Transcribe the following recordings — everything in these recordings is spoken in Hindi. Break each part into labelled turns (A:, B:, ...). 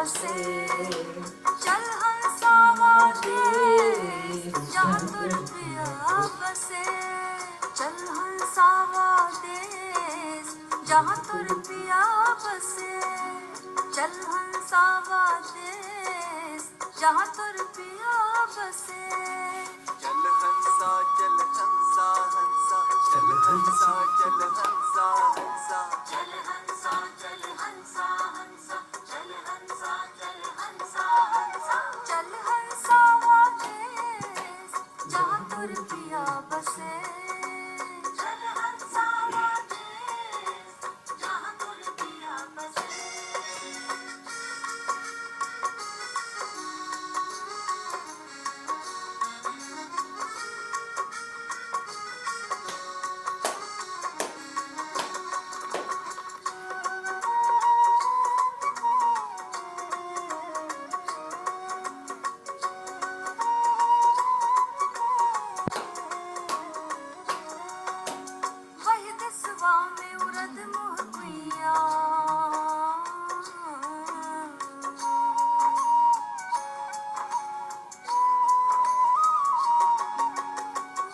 A: बसे। चल हंसावा देश जहाँ तुर पिया बसे। चल हंसावा देश जहाँ तुर पिया बसे। चल हंसावा देश जहाँ तुर पिया बसे।
B: चल हंसा हंसा चल हंसा हंसा
A: चल हंसा चल हंसा हंसा चल हंसा चल हंसा हंसा। चल हंसावा देश जहाँ तुर पिया बसे। चल हंसावा देश जहाँ तुर पिया बसे। वही दिसवा में उरद मुहकुइया।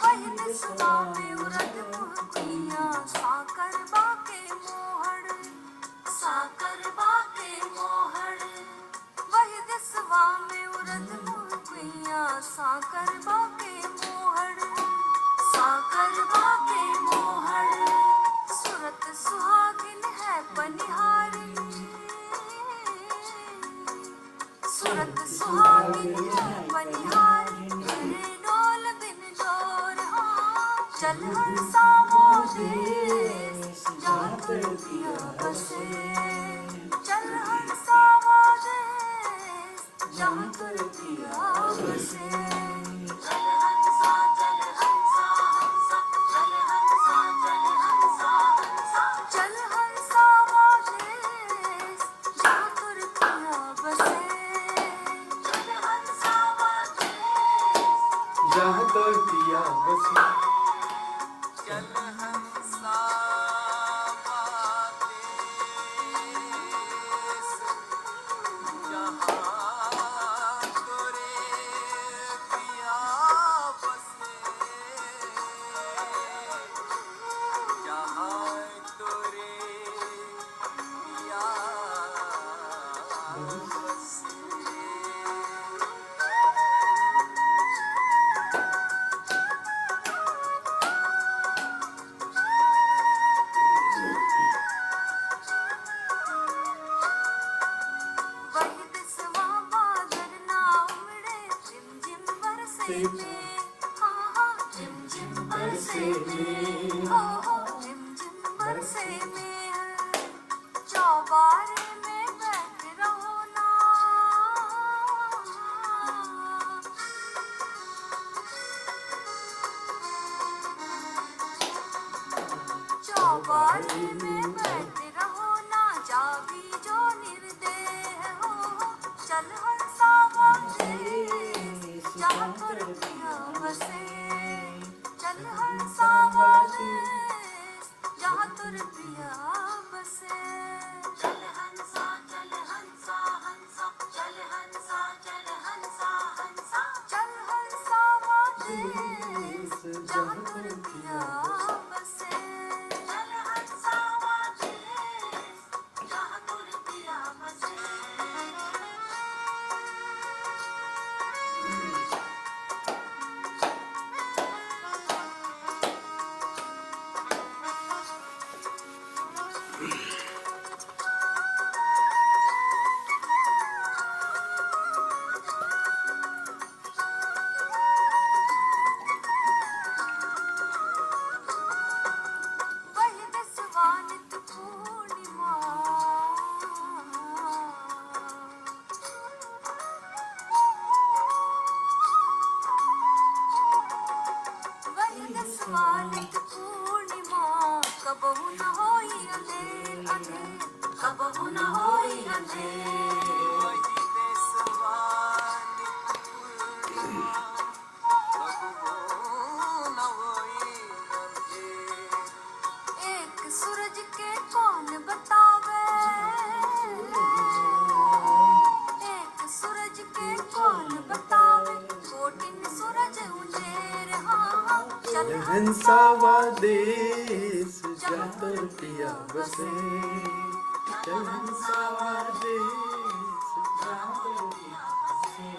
A: वही दिसवा में उरद मुहकुइया। साकर बाके मोहड़ साकर बाके मोहड़। वही दिसवा में उरद मुहकुइया। साकर बाके मोहड़ साकर बाके मोहड़। सूरत सुहागिन है पनिहारी। सूरत सुहागिन है पनिहारी। तेरे डोल बिन डोर हाँ। चल हंसावा देश जहाँ तुर पिया बसे। चल हंसावा देश जहाँ तुर पिया बसे। चल हंसा चल हंसा हंसा चल हंसा चल हंसा हंसा। चल हंसावा देश जहाँ तुर पिया बसे। चल हंसावा देश
C: जहाँ तुर पिया बसे।
B: चल हंसा देश जहाँ तुरे पिया बसे। जहाँ तुरे पिया बसे।
A: वही दिसवा बादल ना उमड़े। झिम झिम बरसे में हाँ हाँ झिम झिम बरसे में हो झिम झिम बरसे में। चौबारे में बैठ रहो ना। चौबारे में बैठ रहो ना। जागी जो निर्देह हो। चल हंसावा देश जहाँ तुर पिया बसे। चल हंसावा देश जहाँ तुर पिया बसे। चल हंसा चल हंसा हंसा चल हंसा चल हंसा हंसा। चल हंसावा देश जहाँ तुर पिया बसे। चल हंसावा देश जहाँ तुर पिया बसे। वही दिसवा नित पूर्णिमा। वही दिसवा नित पूर्णिमा। कबहू न होई अंधेर अंधेर। कबहू न होई अंधेर।
B: वही देशवा नित पूर्णिमा। कबहू न होई अंधेर।
A: एक सूरज के कौन बतावे।
C: हंसावा देश जहाँ तोर पिया बसे, चल हंसावा देश जहाँ तोर पिया बसे,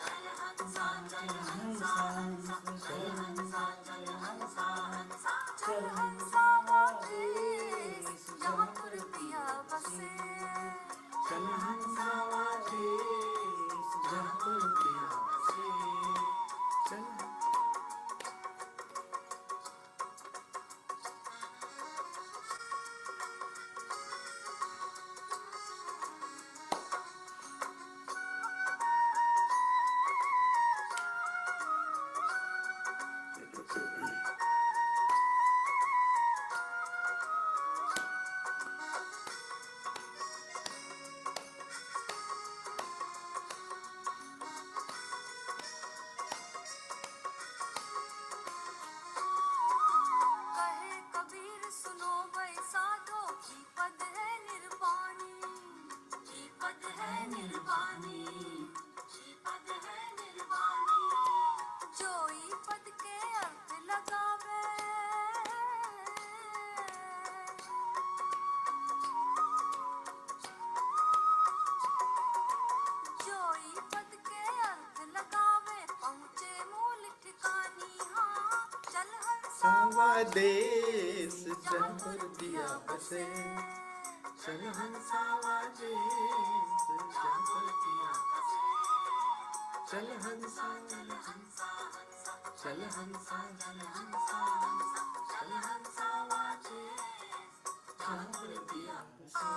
C: चल हंसा चल हंसा चल हंसा चल हंसा चल हंसावा देश जहाँ तोर पिया बसे, चल हंसावा देश जहाँ तोर पिया बसे, चल।
A: कहे कबीर सुनो भाई साधो की पद है निर्वाणी, की पद है निर्वाणी, की पद है निर्वाणी, जो ई पद के अर्थ लगावे, जो ई पद के अर्थ लगावे पहुँचे मूल ठिकानी। हाँ चल हंसा
C: हंसावा देश जहाँ तोर पिया बसे, चल हंसावा देश जहाँ तोर पिया बसे, चल हंसा चल हंसा चल हंसा चल हंसा चल हंसावा देश जहाँ तोर पिया बसे।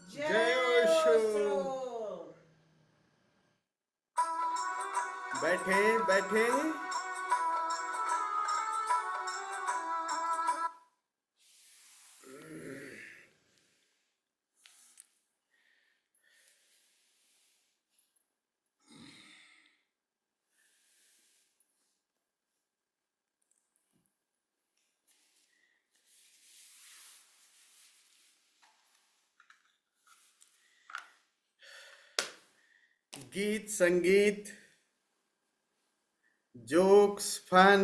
C: जय ओशो। बैठे बैठे। गीत संगीत जोक्स फन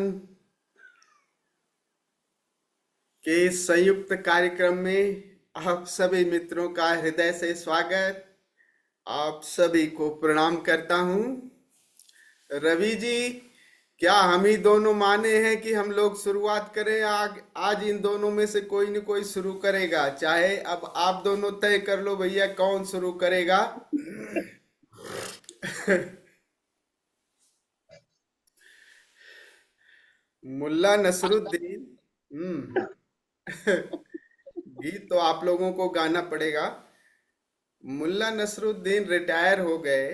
C: के संयुक्त कार्यक्रम में आप सभी मित्रों का हृदय से स्वागत। आप सभी को प्रणाम करता हूं। रवि जी, क्या हम ही दोनों माने हैं कि हम लोग शुरुआत करें? आज इन दोनों में से कोई न कोई शुरू करेगा। चाहे अब आप दोनों तय कर लो भैया कौन शुरू करेगा। मुल्ला नसरुद्दीन। गीत तो आप लोगों को गाना पड़ेगा। मुल्ला नसरुद्दीन रिटायर हो गए,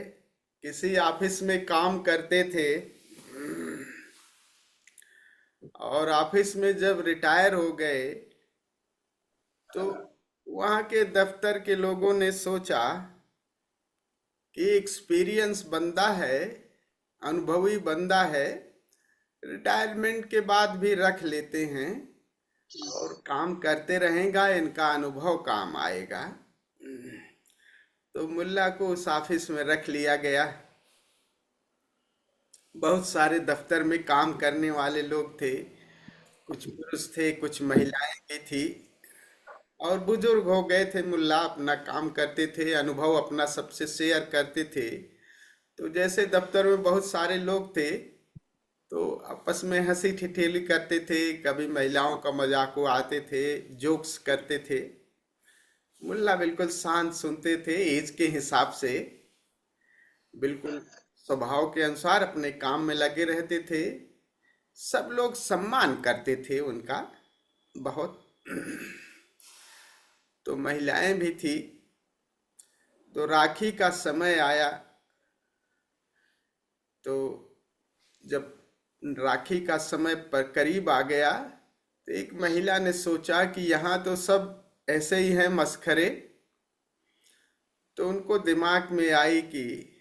C: किसी ऑफिस में काम करते थे और ऑफिस में जब रिटायर हो गए तो वहाँ के दफ्तर के लोगों ने सोचा कि एक्सपीरियंस बंदा है, अनुभवी बंदा है, रिटायरमेंट के बाद भी रख लेते हैं और काम करते रहेगा, इनका अनुभव काम आएगा। तो मुल्ला को उस ऑफिस में रख लिया गया। बहुत सारे दफ्तर में काम करने वाले लोग थे, कुछ पुरुष थे, कुछ महिलाएं भी थी और बुजुर्ग हो गए थे। मुल्ला अपना काम करते थे, अनुभव अपना सबसे शेयर करते थे। तो जैसे दफ्तर में बहुत सारे लोग थे तो आपस में हंसी ठिठोली करते थे, कभी महिलाओं का मजाक उड़ाते थे, जोक्स करते थे। मुल्ला बिल्कुल शांत सुनते थे, एज के हिसाब से बिल्कुल स्वभाव के अनुसार अपने काम में लगे रहते थे। सब लोग सम्मान करते थे उनका बहुत। तो महिलाएं भी थी। तो राखी का समय आया, तो जब राखी का समय पर करीब आ गया, तो एक महिला ने सोचा कि यहाँ तो सब ऐसे ही हैं मस्खरे। तो उनको दिमाग में आई कि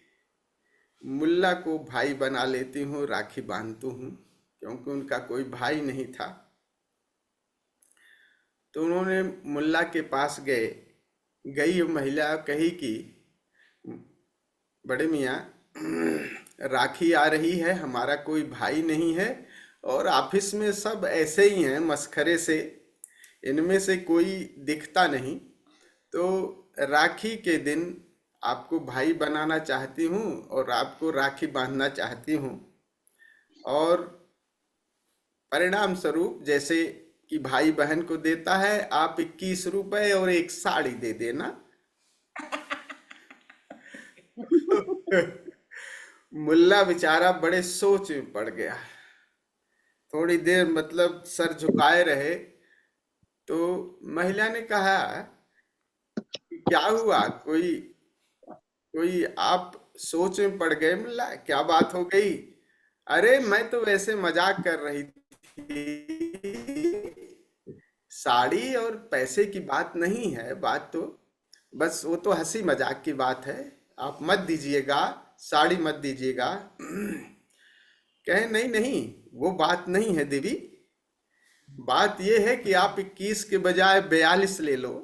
C: मुल्ला को भाई बना लेती हूँ, राखी बांधती हूँ, क्योंकि उनका कोई भाई नहीं था। तो उन्होंने मुल्ला के पास गई वो महिला कही कि बड़े मियाँ, राखी आ रही है, हमारा कोई भाई नहीं है और ऑफिस में सब ऐसे ही हैं मस्खरे से, इनमें से कोई दिखता नहीं। तो राखी के दिन आपको भाई बनाना चाहती हूँ और आपको राखी बांधना चाहती हूँ, और परिणाम स्वरूप जैसे कि भाई बहन को देता है, आप 21 रुपए और एक साड़ी दे देना। मुल्ला बेचारा बड़े सोच में पड़ गया, थोड़ी देर मतलब सर झुकाए रहे। तो महिला ने कहा कि क्या हुआ, कोई कोई आप सोच में पड़ गए मुल्ला, क्या बात हो गई? अरे मैं तो वैसे मजाक कर रही थी, साड़ी और पैसे की बात नहीं है, बात तो बस वो तो हंसी मजाक की बात है, आप मत दीजिएगा, साड़ी मत दीजिएगा। कहे नहीं नहीं, वो बात नहीं है देवी, बात ये है कि आप 21 के बजाय 42 ले लो,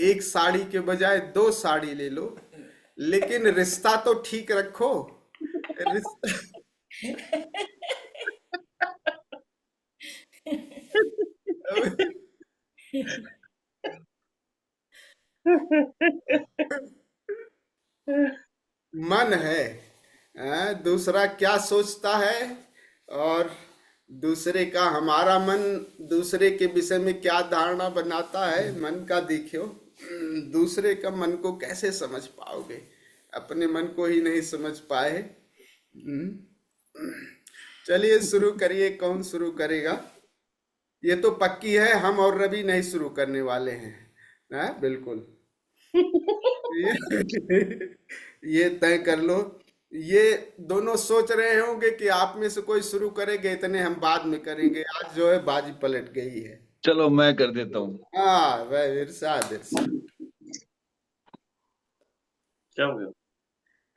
C: एक साड़ी के बजाय 2 साड़ी ले लो, लेकिन रिश्ता तो ठीक रखो। रिश्ता मन है, दूसरा क्या सोचता है, और दूसरे का, हमारा मन दूसरे के विषय में क्या धारणा बनाता है, मन का देखियो। दूसरे का मन को कैसे समझ पाओगे, अपने मन को ही नहीं समझ पाए। हम्म, चलिए शुरू करिए, कौन शुरू करेगा? ये तो पक्की है, हम और रवि नहीं शुरू करने वाले हैं। बिल्कुल। ये ये तय कर लो। ये दोनों सोच रहे होंगे कि आप में से कोई शुरू करेंगे, इतने हम बाद में करेंगे। आज जो है बाजी पलट गई है।
D: चलो मैं कर देता हूँ।
C: हाँ वह इरशाद इरशाद।
D: क्या हो गया?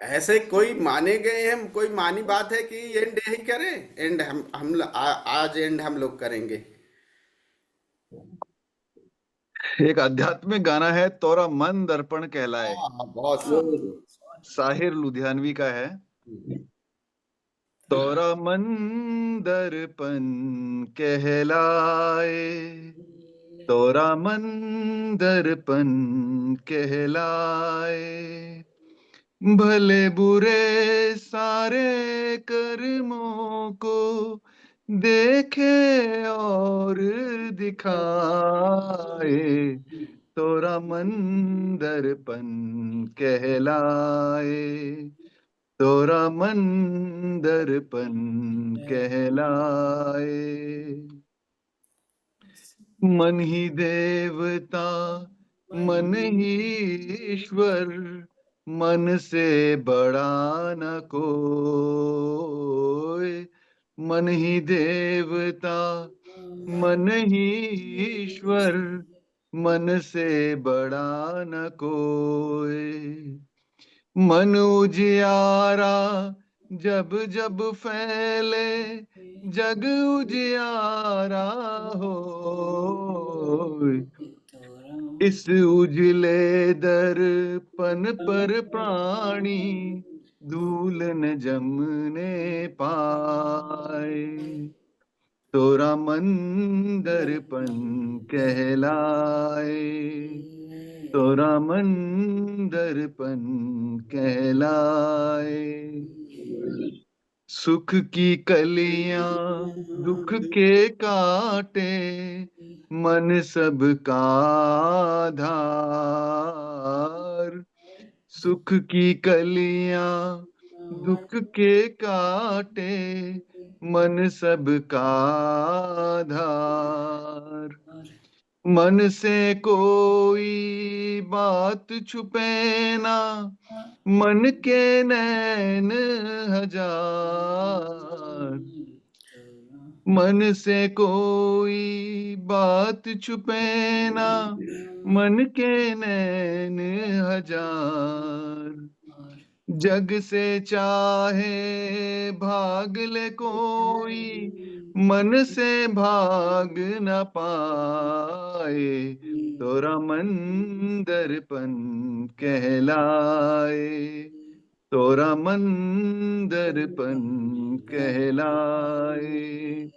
C: ऐसे कोई माने गए हैं, कोई मानी बात है कि एंड यही करें? एंड आज एंड हम लोग करेंगे।
D: एक आध्यात्मिक गाना है, तोरा मन दर्पण कहलाए,
C: हाँ बहुत
D: वो
C: सुंदर।
D: साहिर लुधियानवी का है। तोरा मन दर्पण कहलाए, तोरा मन दर्पण कहलाए, भले बुरे सारे कर्मों को देखे और दिखाए, तोरा मन दर्पण कहलाए, तोरा मन दर्पण कहलाए। मन ही देवता मन ही ईश्वर, मन से बड़ा न कोई, मन ही देवता मन ही ईश्वर, मन से बड़ा न कोई, मन उजियारा जब जब फैले, जग उजियारा हो, इस उजले दर्पण पर प्राणी धूल न जमने पाए, तोरा मन दर्पण कहलाए, तोरा मन दर्पण कहलाए। सुख की कलियां दुख के काटे, मन सबका आधार, सुख की कलियां दुख के काटे, मन सबका आधार, मन से कोई बात छुपे ना, मन के नैन हजार। मन से कोई बात छुपे ना, मन के नैन हजार। जग से चाहे भाग ले कोई, मन से भाग न पाए। तोरा मन दर्पण कहलाए, तोरा मन दर्पण कहलाए।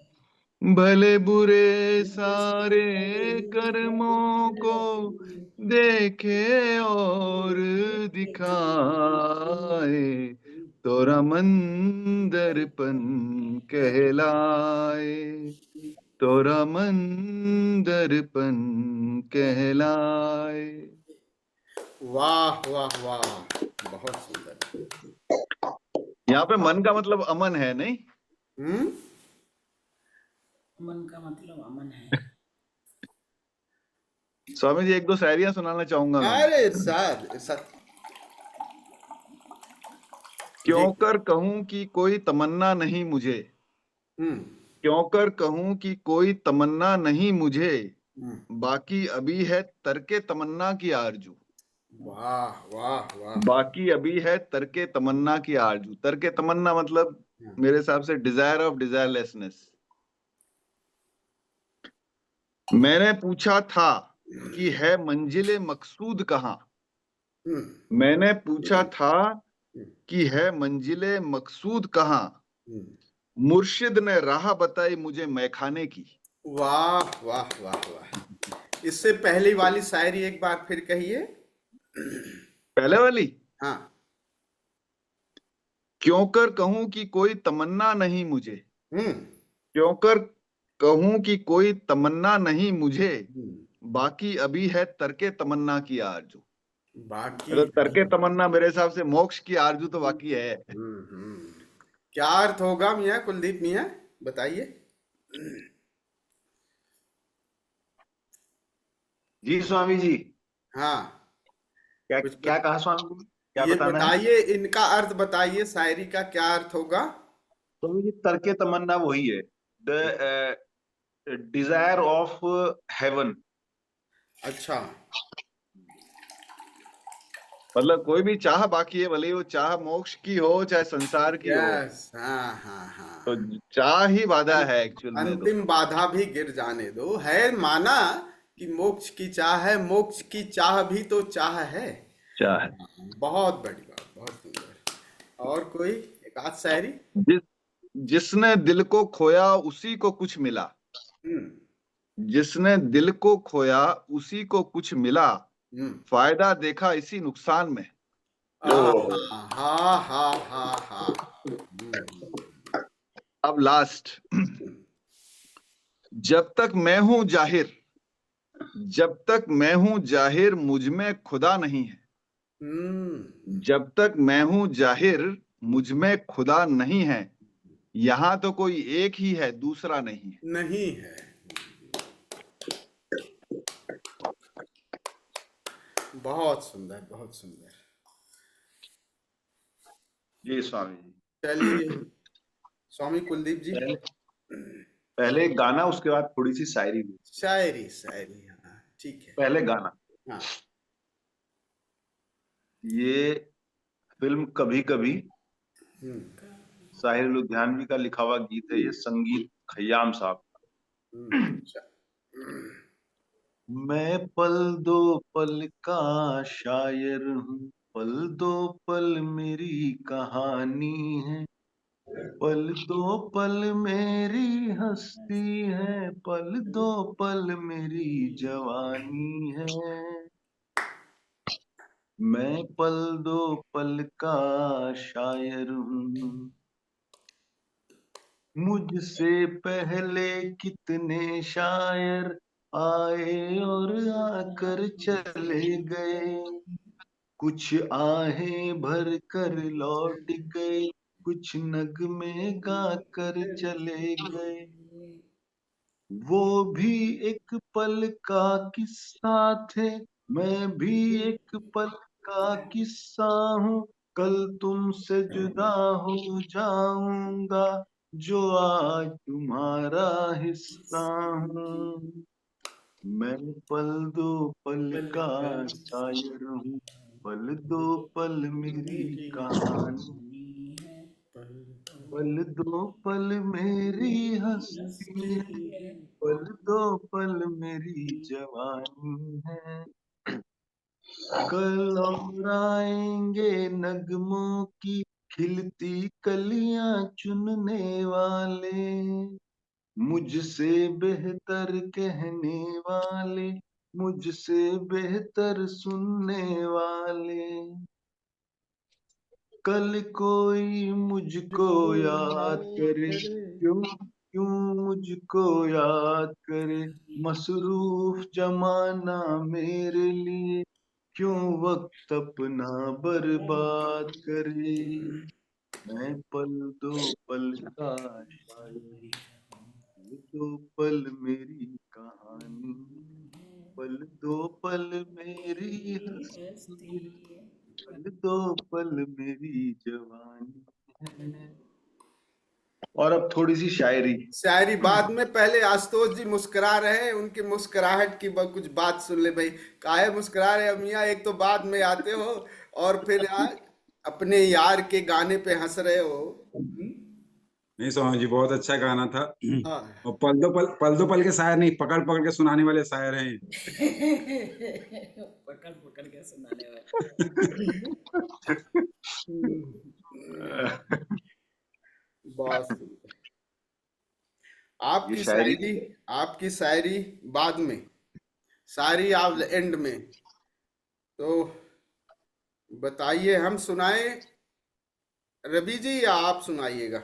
D: भले बुरे सारे कर्मों को देखे और दिखाए। तोरा मन दर्पण कहलाए, तोरा मन दर्पण कहलाए।
C: वाह वाह वाह, बहुत सुंदर।
D: यहाँ पे मन का मतलब अमन है, नहीं?
C: हम्म।
E: मन का मतलब अमन है।
D: स्वामी जी, एक दो शायरियां सुनाना चाहूंगा मैं।
C: अरे इरशाद इरशाद।
D: क्यों कर कहूं कि कोई तमन्ना नहीं मुझे,
C: हम्म
D: क्यों कर कहूं कि कोई तमन्ना नहीं मुझे।
C: हम्म।
D: बाकी अभी है तरके तमन्ना की आरजू,
C: वाह वाह वाह।
D: बाकी अभी है तरके तमन्ना की आरजू। तरके तमन्ना मतलब मेरे हिसाब से डिजायर ऑफ डिजायरलेसनेस। मैंने पूछा था कि है मंजिले मकसूद कहाँ,
C: हम्म
D: मैंने पूछा था कि है मंजिले मकसूद कहाँ।
C: हम्म।
D: मुर्शिद ने राह बताई मुझे मैखाने की।
C: वाह वाह वाह वाह। इससे पहली वाली शायरी एक बार फिर कहिए।
D: पहले वाली,
C: हाँ।
D: क्यों कर कहूं कि कोई तमन्ना नहीं मुझे,
C: हम्म
D: क्यों कर कहूं कि कोई तमन्ना नहीं मुझे।
C: हम्म।
D: बाकी अभी है तरके तमन्ना की आरजू।
C: बाकी।
D: मतलब तरके तमन्ना मेरे हिसाब से मोक्ष की आरजू तो बाकी है।
C: हम्म। क्या अर्थ होगा मियाँ कुलदीप मियाँ, बताइए।
F: जी स्वामी जी।
C: हाँ।
F: क्या
C: कुछ
F: क्या कहा स्वामी जी? क्या
C: ये
F: बताना है?
C: बताइए, इनका अर्थ बताइए, शायरी का क्या अर्थ होगा।
F: स्वामी जी, तरके तमन्ना वही है, द डिजायर ऑफ हेवन।
C: अच्छा।
D: मतलब कोई भी चाह बाकी है, भले ही वो चाह मोक्ष की हो चाहे संसार की हो।
C: यस, हाँ हाँ
D: तो
C: हाँ।
D: चाह ही बाधा
C: अं-
D: है एक्चुअल में तो।
C: अंतिम बाधा भी गिर जाने दो, है माना कि मोक्ष की चाह है, मोक्ष की चाह भी तो चाह है।
D: चाह है।
C: बहुत बड़ी बात, बहुत सुंदर। और कोई एक आध शायरी।
D: जिस जिसने दिल को खोया उसी को कुछ मिला,
C: हम्म
D: जिसने दिल को खोया उसी को कुछ मिला।
C: हम्म।
D: फायदा देखा इसी नुकसान में।
F: ओह,
C: हाँ हाँ हाँ हाँ।
D: अब लास्ट। जब तक मैं हूं जाहिर, जब तक मैं हूं जाहिर मुझ में खुदा नहीं है।
C: हम्म।
D: जब तक मैं हूं जाहिर मुझ में खुदा नहीं है। यहां तो कोई एक ही है, दूसरा नहीं है।
C: नहीं है। बहुत सुंदर, बहुत सुंदर।
F: जी स्वामी जी।
C: चलिए स्वामी कुलदीप जी।
F: पहले पहले एक गाना, उसके बाद थोड़ी सी शायरी हुई।
C: शायरी शायरी, हाँ ठीक है।
F: पहले गाना।
C: हाँ।
F: ये फिल्म कभी कभी,
C: हम्म
F: साहिर लुधियानवी का लिखा हुआ गीत है। ये संगीत खयाम साहब का।
C: अच्छा।
F: मैं पल दो पल का शायर हूँ, पल दो पल मेरी कहानी है। पल दो पल मेरी हस्ती है, पल दो पल मेरी जवानी है। मैं पल दो पल का शायर हूँ। मुझसे पहले कितने शायर आए और आकर चले गए। कुछ आहें भर कर लौट गए, कुछ नगमे गा कर चले गए। वो भी एक पल का किस्सा थे, मैं भी एक पल का किस्सा हूँ। कल तुमसे जुदा हो जाऊंगा, जो आज तुम्हारा हिस्सा हूँ। मैं पल दो पल का शायर हूँ, पल दो पल मेरी कहानी, पल दो पल मेरी हस्ती है, पल दो पल मेरी जवानी है। कल और आएंगे नगमों की खिलती कलियां चुनने वाले, मुझसे बेहतर कहने वाले, मुझसे बेहतर सुनने वाले। कल कोई मुझको याद करे, क्यों क्यों मुझको याद करे, मसरूफ जमाना मेरे लिए क्यों वक्त अपना बर्बाद करे। मैं पल दो पल का शायर, ये दो पल मेरी कहानी, पल दो पल मेरी हस्ती, पल दो पल मेरी जवानी है। और अब थोड़ी सी शायरी।
C: शायरी बाद में, पहले आशुतोष जी मुस्कुरा रहे हैं, उनकी मुस्कुराहट की कुछ बात सुन ले भाई। काहे मुस्कुरा रहे हो मियाँ? एक तो बाद में आते हो और फिर अपने यार के गाने पे हंस रहे हो।
E: नहीं सोनू जी, बहुत अच्छा गाना था।
C: हाँ।
E: और पल दो पल के शायर नहीं, पकड़ पकड़ के सुनाने वाले शायर हैं।
G: पकड़ पकड़ के सुनाने वाले।
C: बहुत सुंदर।
F: ये शायरी थी।
C: आपकी शायरी बाद में, शायरी आप एंड में। तो बताइए, हम सुनाएं रवि जी या आप सुनाइएगा?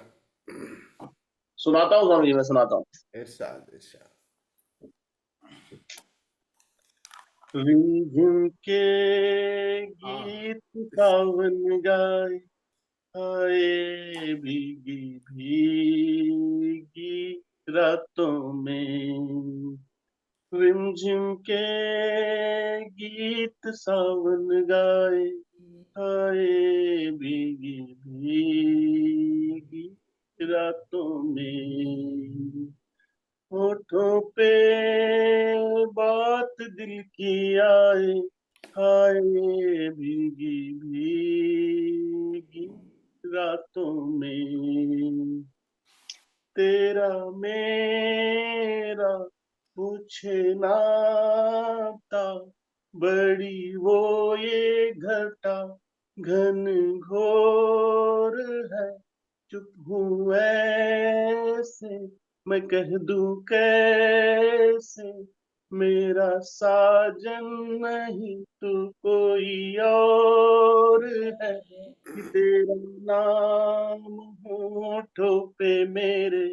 H: सुनाता हूँ स्वामी जी, मैं सुनाता हूँ।
C: इरशाद इरशाद।
H: रिमझिम के
C: हाँ।
H: गीत सावन गाए, आए भीगी भीगी रातों में। रिमझिम के गीत सावन गाए, आए भीगी भीगी रातों में। होठों पे बात दिल की आए, हाय भीगी भीगी रातों में। तेरा मेरा पूछे नाता, बड़ी वो ये घटा घन घोर है। चुप हूँ ऐसे मैं कह दूं कैसे, मेरा साजन नहीं तू कोई और है। कि तेरा नाम होठों पे मेरे,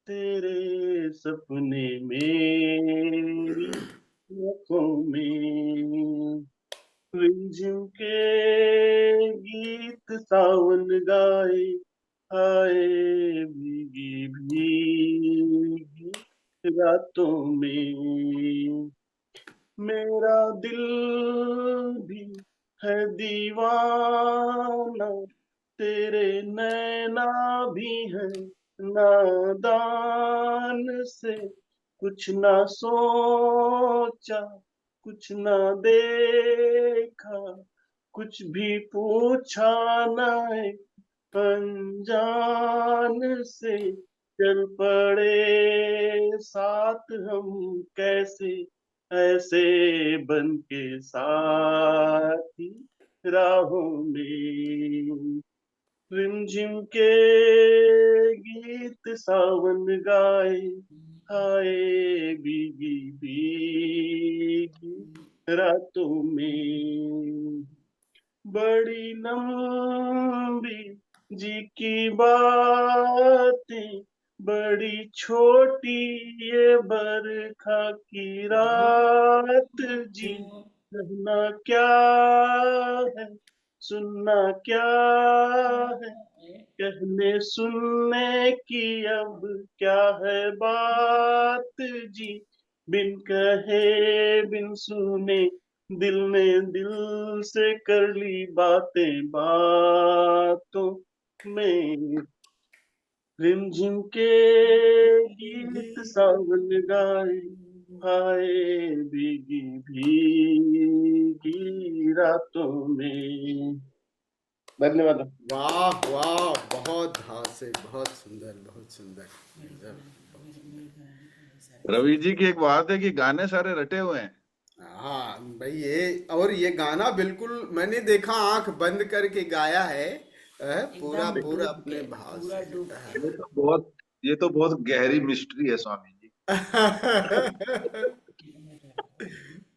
H: तेरे सपने मेरी आँखों में। रिमझिम के गीत सावन गाए, आए भीगी भीगी रातों में। मेरा दिल भी है दीवाना, तेरे नैना भी है नादान से। कुछ ना सोचा कुछ ना देखा, कुछ भी पूछा ना अनजान से। चल पड़े साथ हम कैसे, ऐसे बन के साथी राहों में। रिमझिम के गीत सावन गाए, हाय भीगी भीगी रातों में। बड़ी लंबी जी की बातें, बड़ी छोटी ये बरखा की रात जी। कहना क्या है सुनना क्या है, कहने सुनने की अब क्या है बात जी, बिन कहे बिन सुने दिल ने दिल से कर ली बातें बातों में। रिमझिम के गीत सावन गाए, हाय भीगी भीगी रातों में। धन्यवाद।
C: वाह वाह, बहुत हास्य, बहुत सुंदर, बहुत सुंदर।
D: रवि जी की एक बात है कि गाने सारे रटे हुए हैं।
C: हाँ भाई, ये गाना बिल्कुल मैंने देखा, आंख बंद करके गाया है, पूरा
G: एकदम
C: पूरा
G: डूब
C: अपने
G: के,
C: भाव
G: पूरा
C: से।
G: डूब के।
F: ये तो बहुत गहरी मिस्ट्री है स्वामी जी।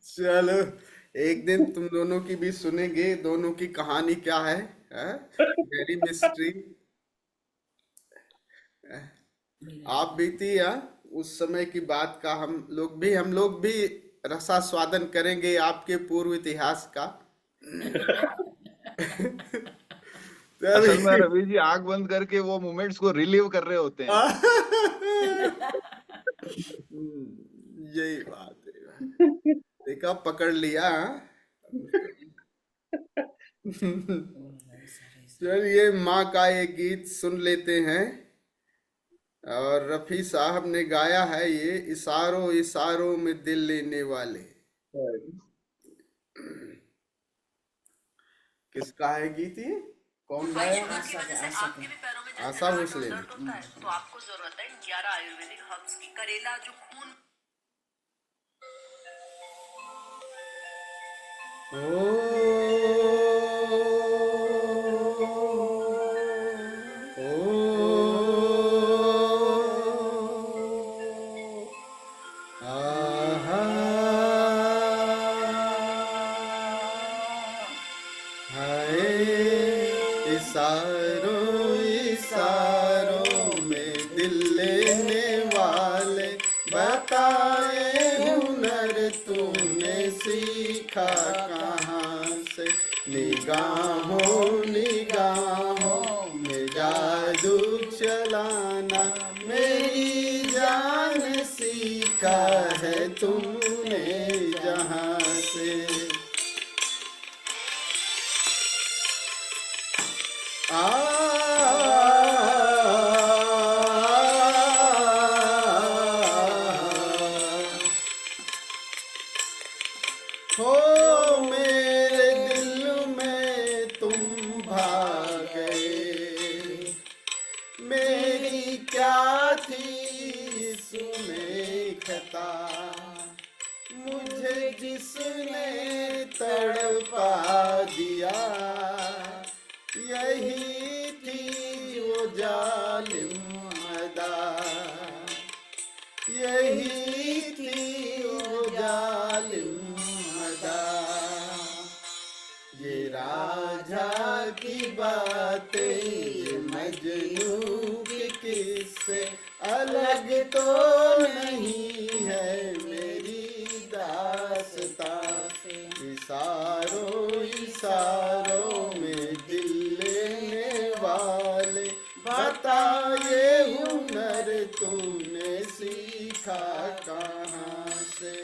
C: चलो, एक दिन तुम दोनों की भी सुनेंगे, दोनों की कहानी क्या है, वेरी मिस्ट्री। आप बीती या उस समय की बात का हम लोग भी रसास्वादन करेंगे आपके पूर्व इतिहास का।
D: असल में
C: चलिए।
D: रवि जी आंख बंद करके वो मोमेंट्स को रिलीव कर रहे होते हैं।
C: यही बात है, देखा, पकड़ लिया, हाँ? चलिए, माँ का ये गीत सुन लेते हैं। और रफी साहब ने गाया है ये, इशारों इशारों में दिल लेने वाले। किसका है गीत ये, कौन गाया?
G: आशा का, आशा का।
C: आशा भोसले ने।
A: तो आपको जरूरत है 11 आयुर्वेदिक हर्ब्स की। करेला जो खून
C: ओ आहा, हाय, इशारों इशारों में दिल लेने वाले, बताए हुनर तूने सीखा कहाँ से, निगाहों निगाहों में जादू चलाना, मेरी जान सीखा है तुमने जहाँ से। हो मेरे दिल में तुम भा गए, मेरी क्या थी इसमें खता, मुझे जिसने तड़पा दिया, यही थी वो जालिम अदा, यही थी वो जालिम अदा। ये राजा की बातें, ये मजनू के किस्से, अलग तो नहीं है मेरी दास्तां से, इशारों इशारों में दिल लेने वाले, बता ये हुनर तूने सीखा कहाँ से।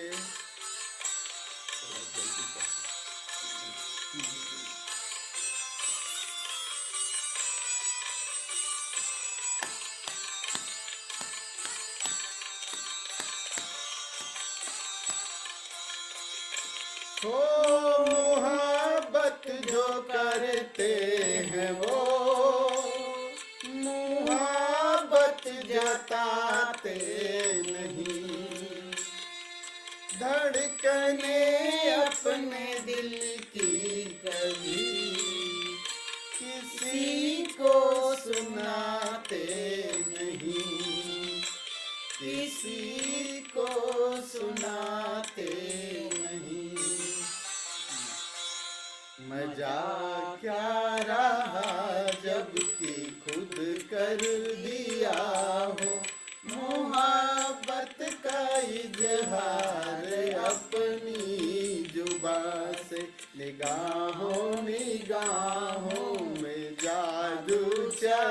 C: हो मोहब्बत जो करते हैं वो मोहब्बत जताते नहीं, धड़कने अपने दिल की कभी किसी को सुनाते नहीं, किसी को सुनाते नहीं। मजा क्या रहा जब कि खुद कर दिया हो, मोहब्बत का इजहार अपनी जुबां से, निगाहों निगाहों में जादू चला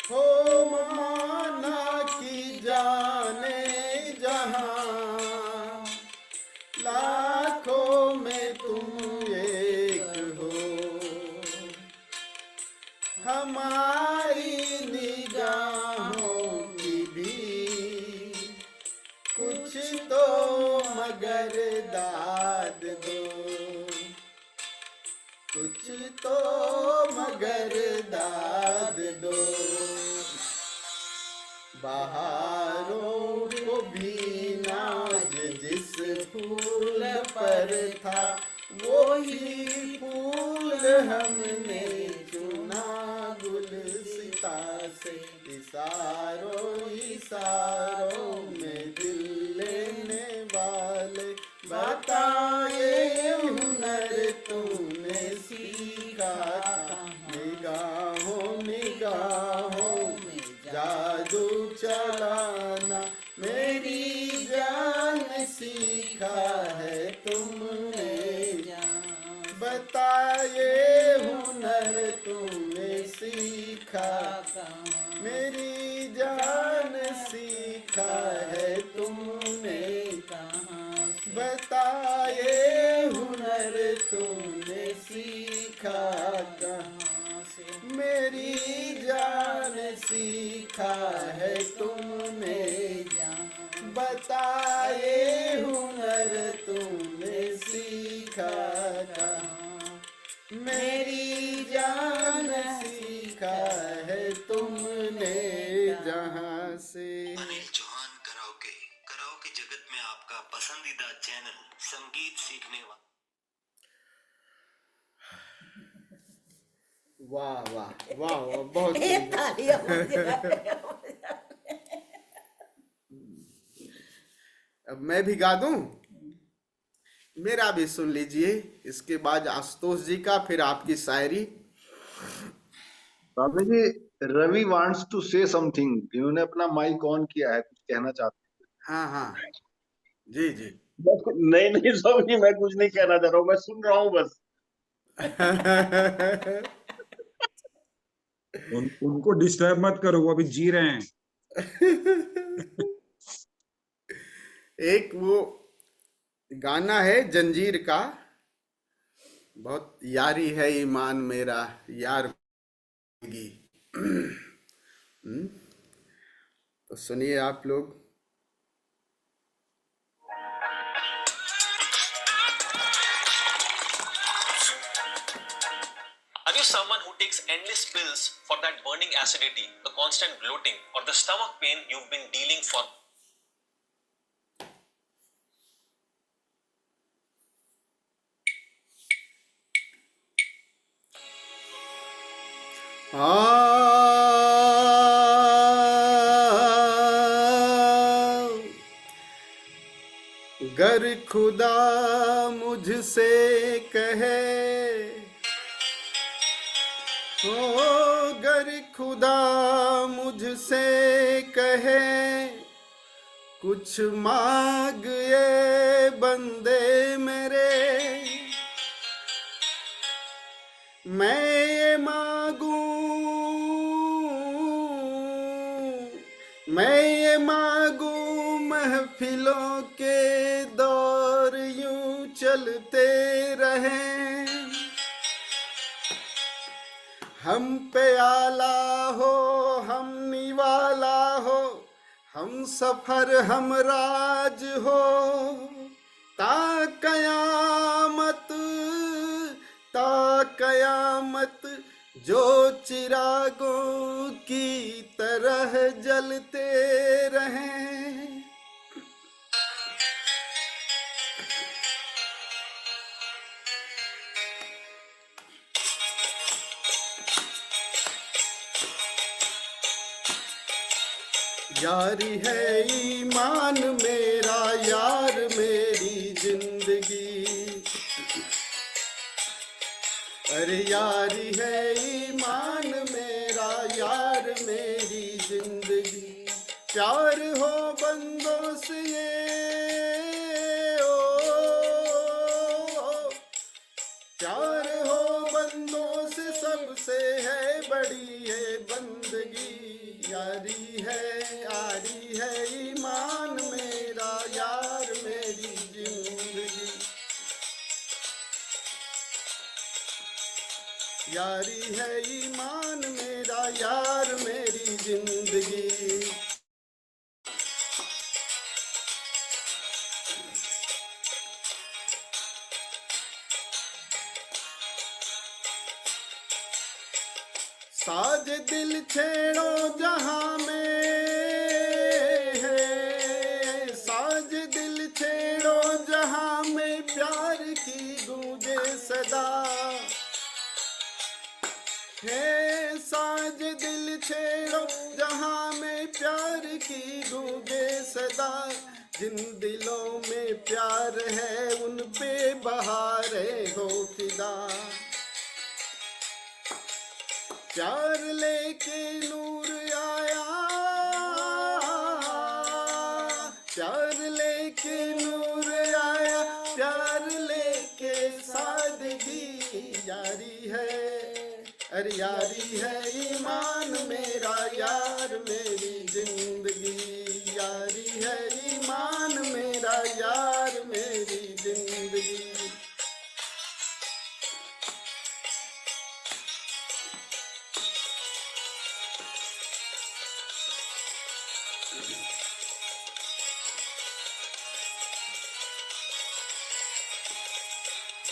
C: हो माना की जाने जहां, लाखों में तुम एक हो, हमारी निगाहों की भी कुछ तो मगर दाद दो, कुछ तो मगर दाद दो। बहारों को भी नाज जिस फूल पर था, वो ही फूल हमने चुना गुलसिता से। इशारों इशारों में दिल लेने वाले, बताए हुनर तूने सीखा कहाँ? निगाहों निगाहों में जादू चलाना, मेरी जान सीखा है तुमने। बताए हुनर तूने सीखा, मेरी जान सीखा है तुमने। बताए हुनर तूने सीखा कहाँ से, मेरी जान सीखा है तुमने। बताए हुनर तूने सीखा कहाँ, मेरी जान सीखा है तुमने जहाँ से।
I: अनिल चौहान कराओके, कराओके जगत में आपका पसंदीदा चैनल संगीत सीखने वाला।
C: वाह वाह वाह वाह, बहुत सुंदर। अब मैं भी गा दूं, मेरा भी सुन लीजिए, इसके बाद आशुतोष जी का, फिर आपकी शायरी।
F: Baba ji, Ravi wants to say something, इन्होंने अपना माइक ऑन किया है, कुछ कहना चाहते
C: हाँ हाँ, जी जी।
H: नहीं नहीं स्वामी जी, मैं कुछ नहीं कहना चाह रहा हूँ, मैं सुन रहा हूँ बस।
E: उनको डिस्टर्ब मत करो, वो अभी जी रहे हैं।
C: एक वो गाना है जंजीर का, बहुत यारी है ईमान मेरा यार की। तो सुनिए आप लोग।
I: Are you someone who takes endless pills for that burning acidity, the constant bloating, or the stomach pain you've been dealing for?
C: गर खुदा मुझसे कहे, ओ गर खुदा मुझसे कहे, कुछ मांग ये बंदे मेरे, मैं ये मांगू, मैं ये मांगू, महफिलों के दौर यूं चलते रहें, हम पे आला हो, हम निवाला हो, हम सफर हम राज हो, ता कयामत, ता कयामत, जो चिरागों की तरह जलते रहें। यारी है ईमान मेरा, यार मेरी जिंदगी, अरे यारी है ईमान मेरा, यार मेरी जिंदगी, प्यार हो बंदों से ये ओ, प्यार हो बंदों से सबसे है बड़ी है बंदगी, यारी है ईमान मेरा, यार मेरी जिंदगी। यारी है ईमान मेरा, यार मेरी जिंदगी। साज दिल छेड़ो जहां में है, साज दिल छेड़ो जहां में, प्यार की गूंजे सदा है। साज दिल छेड़ो जहां में, प्यार की गूंजे सदा। जिन दिलों में प्यार है उन पे बहारे हो फिदा। प्यार लेके नूर आया, प्यार लेके नूर आया, प्यार लेके सादगी। यारी है, अरे यारी है ईमान मेरा, यार मेरी जिंदगी। यारी है ईमान मेरा, यार मेरी जिंदगी।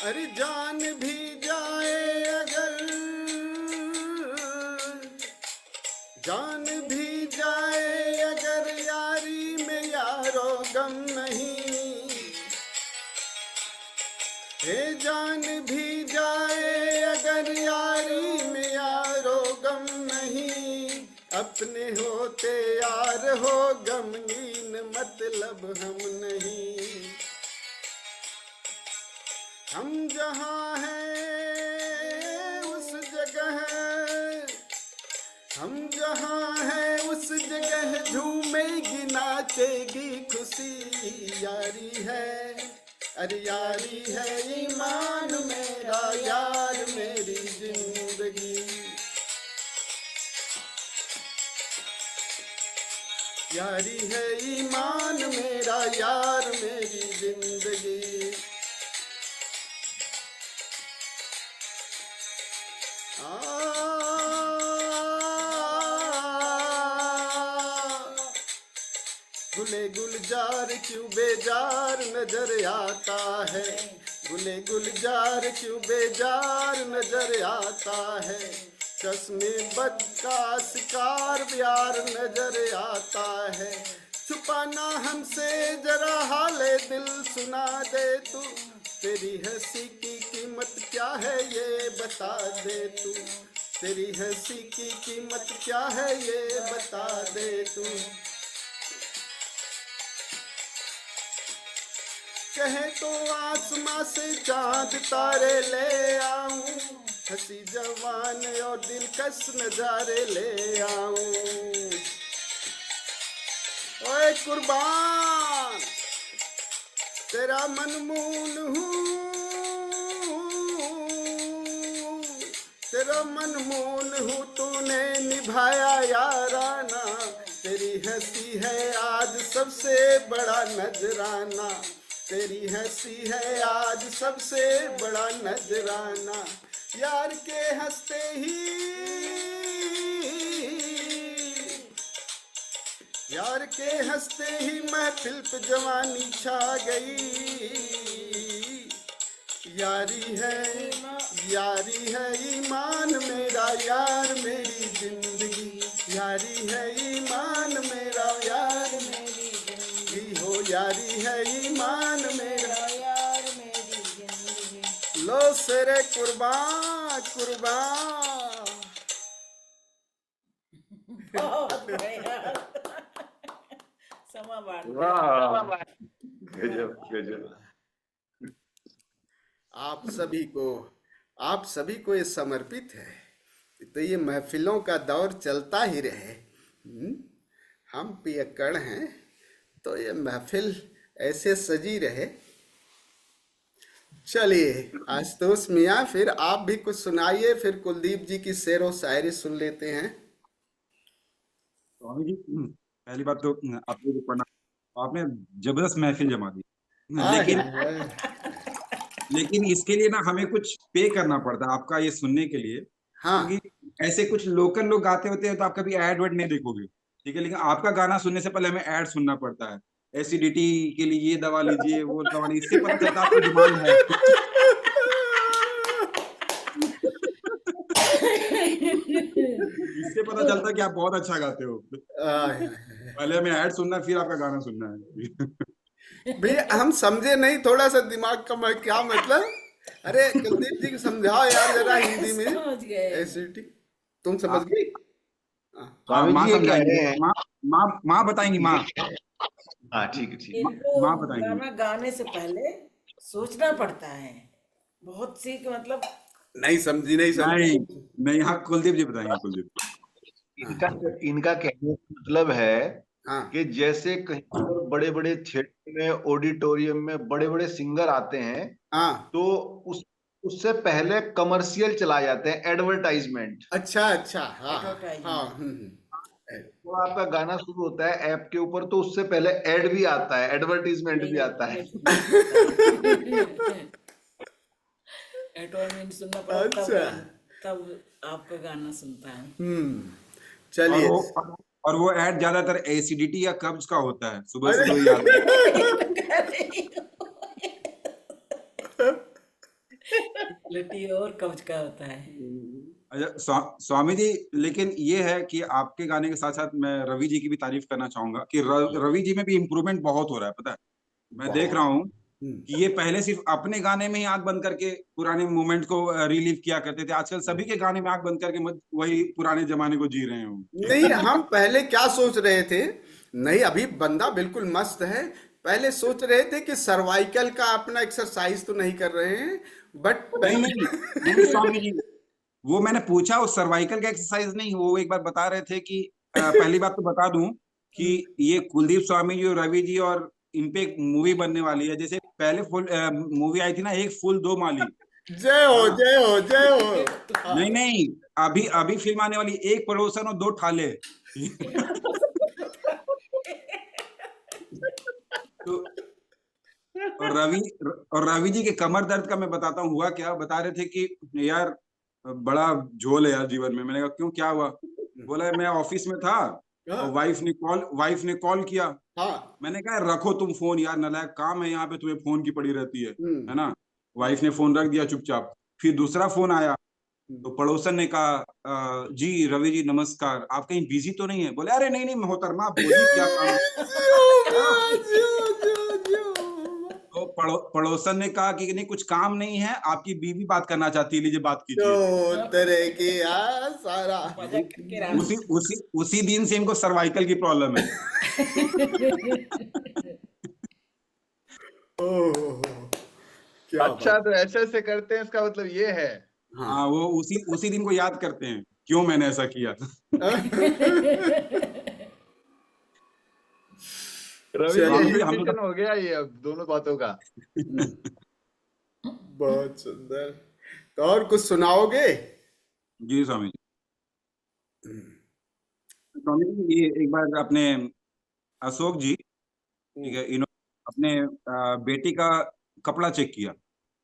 C: अरे जान भी जाए अगर, जान भी जाए अगर, यारी में यारो गम नहीं। हे जान भी जाए अगर, यारी में यारो गम नहीं। अपने होते यार हो गमगीन, मतलब हम नहीं। हम जहाँ हैं उस जगह, हम जहाँ हैं उस जगह, झूमेगी नाचेगी खुशी। यारी है, अरे यारी है ईमान मेरा, यार मेरी जिंदगी। यारी है ईमान मेरा, यार मेरी जिंदगी। गुले गुलजार क्यों बेजार नजर आता है, गुले गुलजार क्यों बेजार नजर आता है। चश्मे बद का शिकार प्यार नजर आता है। छुपाना हमसे जरा हाले दिल सुना दे तू, तेरी हंसी की कीमत क्या है ये बता दे तू। तेरी हंसी की कीमत क्या है ये बता दे तू। कहे तो आसमां से चांद तारे ले आऊं, हंसी जवान और दिलकश नजारे ले आऊं। ओए कुर्बान तेरा मनमून हूँ, तेरा मनमून हूँ, तूने निभाया याराना। तेरी हंसी है आज सबसे बड़ा नजराना, तेरी हंसी है आज सबसे बड़ा नजराना। यार के हंसते ही, यार के हंसते ही महफिल पे जवानी छा गई। यारी है ईमान मेरा, यार मेरी जिंदगी। यारी है ईमान मेरा, यार मेरी जिंदगी हो। यारी है ईमान मेरा, यार मेरी जिंदगी। लो सेरे कुर्बान कुर्बान।
D: वाह, गजब गजब।
C: आप सभी को ये समर्पित है। तो ये महफिलों का दौर चलता ही रहे। हम पियक्कड़ हैं तो ये महफिल ऐसे सजी रहे। चलिए आशुतोष मियाँ, फिर आप भी कुछ सुनाइए, फिर कुलदीप जी की शेरो शायरी सुन लेते हैं।
E: स्वामी जी, पहली बात तो आपने जो पढ़ा, आपने जबरदस्त महफिल जमा दी।
C: आय
E: लेकिन
C: हाय हाय।
E: लेकिन इसके लिए ना हमें कुछ पे करना पड़ता है आपका ये सुनने के लिए,
C: हाँ,
E: क्योंकि ऐसे कुछ लोकल लोग गाते होते हैं तो आप कभी ऐड वर्ड नहीं देखोगे, ठीक है, लेकिन आपका गाना सुनने से पहले हमें ऐड सुनना पड़ता है। एसिडिटी के लिए ये दवा लीजिए, वो दवा लीजिए, इससे पता चलता है आपकी डिमांड है। इससे पता चलता है कि आप बहुत अच्छा गाते हो।
C: आय हाय हाय।
E: पहले हमें ऐड सुनना है, फिर आपका गाना सुनना है।
C: भैया हम समझे नहीं, थोड़ा सा दिमाग का क्या मतलब? अरे कुलदीप जी को समझाओ यार जरा हिंदी में।
G: समझ गए।
C: एसिडिटी तुम समझ गई? हाँ।
E: हाँ,
F: स्वामी
E: माँ
F: जी ये कह
E: समझाएंगी,
F: रहे हैं
E: माँ माँ माँ बताएंगी, माँ
F: हाँ ठीक है ठीक है।
G: इनको
E: माँ बताएंगी।
G: गाना गाने से पहले सोचना पड़ता है बहुत सी, मतलब
C: नहीं समझी, नहीं
E: नहीं
C: समझी।
E: नहीं, हाँ कुलदीप जी बताएंगे, कुलदीप।
F: इनका इनका कहने का मतलब है
C: हाँ
F: कि जैसे कहीं पर बड़े बड़े थिएटर में, ऑडिटोरियम में बड़े बड़े सिंगर आते हैं,
C: हाँ।
F: तो उस उससे पहले कमर्शियल चला जाते हैं, एडवर्टाइजमेंट।
C: अच्छा अच्छा, हाँ हाँ हाँ,
G: एडवर्टाइजमेंट।
F: तो आपका गाना शुरू होता है ऐप के ऊपर, तो उससे पहले एड भी आता है, एडवर्टीजमेंट भी आता है।
G: एडवर्टाइजमेंट सुनना पड़ा
C: अच्छा।
G: तब आपका गाना सुनता है।
C: हम्म,
E: और
C: चलिए।
E: वो और वो ऐड ज्यादातर एसिडिटी या कब्ज का होता है, सुबह
C: अरे
E: सुबह याद
G: लिट्टी और कब्ज का होता है।
E: अच्छा, स्वामी जी, लेकिन ये है कि आपके गाने के साथ साथ मैं रवि जी की भी तारीफ करना चाहूंगा कि रवि जी में भी इम्प्रूवमेंट बहुत हो रहा है, पता है। मैं देख रहा
C: बहुत।
E: हूँ कि ये पहले सिर्फ अपने गाने में ही आंख बंद करके पुराने मोमेंट को रिलीव किया करते थे, आजकल सभी के गाने में आंख बंद करके वही पुराने जमाने को जी रहे हैं।
C: नहीं, हम पहले क्या सोच रहे थे, नहीं अभी बंदा बिल्कुल मस्त है। पहले सोच रहे थे कि सर्वाइकल का अपना एक्सरसाइज तो नहीं कर रहे हैं, बट
E: नहीं नहीं नहीं स्वामी जी, वो मैंने पूछा, वो सर्वाइकल का एक्सरसाइज नहीं, वो एक बार बता रहे थे कि पहली बात तो बता दूं कि ये कुलदीप स्वामी जी और रवि जी और इन पे एक मूवी बनने वाली है। जैसे पहले फुल मूवी आई थी ना, एक फूल दो माली।
C: जय हो
E: हाँ,
C: जय हो जय हो। हाँ।
E: नहीं नहीं, अभी अभी फिल्म आने वाली, एक पड़ोसन और दो ठाले। तो और रवि जी के कमर दर्द का मैं बताता हूँ, हुआ क्या, बता रहे थे कि यार बड़ा झोल है यार जीवन में। मैंने कहा क्यों, क्या हुआ? बोला मैं ऑफिस में था और
C: हाँ
E: वाइफ ने कॉल किया।
C: हाँ।
E: मैंने कहा रखो तुम फोन यार, नालायक, काम है यहाँ पे, तुम्हें फोन की पड़ी रहती है
C: हम्म
E: ना। वाइफ ने फोन रख दिया चुपचाप। फिर दूसरा फोन आया, तो पड़ोसन ने कहा जी रवि जी नमस्कार, आप कहीं बिजी तो नहीं है? बोले अरे नहीं नहीं मोहतरमा, आप बोलिए क्या काम है। तो पड़ोसन ने कहा कि नहीं कुछ काम नहीं है, आपकी बीवी बात करना चाहती है, लीजिए बात कीजिए।
C: तो तरह की सारा।
G: मजाक करके रहा।
E: उसी दिन से इनको सर्वाइकल की प्रॉब्लम है।
C: ओह, क्या
F: अच्छा,
C: बात।
F: तो ऐसे ऐसे करते हैं, इसका मतलब ये है।
C: हाँ।
E: हाँ, वो उसी दिन को याद करते हैं क्यों मैंने ऐसा किया।
F: रवि जी
C: चलिए।
F: हिल
E: हम
F: मिशन हो गया ये अब दोनों बातों का।
C: बहुत सुंदर। तो और कुछ सुनाओगे?
E: जी स्वामी जी। स्वामी जी, ये एक बार अपने अशोक जी, ठीक है, इन्होंने अपने बेटी का कपड़ा चेक किया,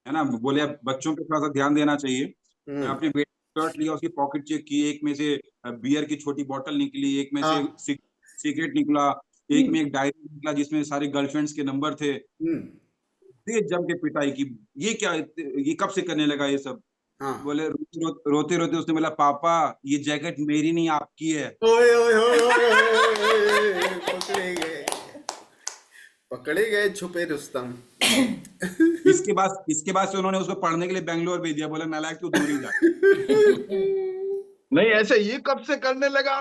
E: है ना, बोले अब बच्चों पे थोड़ा सा ध्यान देना चाहिए। मैं अपनी बेटी की शर्ट लिया, उसकी पॉकेट चेक की, एक में से बियर की छोटी बोतल निकली, एक में से
C: हाँ।
E: सिगरेट निकला, एक में एक डायरी निकला जिसमें सारे गर्लफ्रेंड्स के नंबर थे। तेज जम के पिटाई की, ये क्या, ये कब से करने लगा ये सब?
C: हाँ।
E: बोले रोते रोते उसने बोला पापा ये जैकेट मेरी नहीं आपकी है।
C: ओए ओए ओए ओए ओए, पकड़े गए, पकड़े गए छुपे रुस्तम।
E: इसके बाद से उन्होंने उसको पढ़ने के लिए बेंगलोर भेज दिया, बोला नालायक तू दूर ही जा।
F: नहीं, ऐसे ये कब से करने लगा?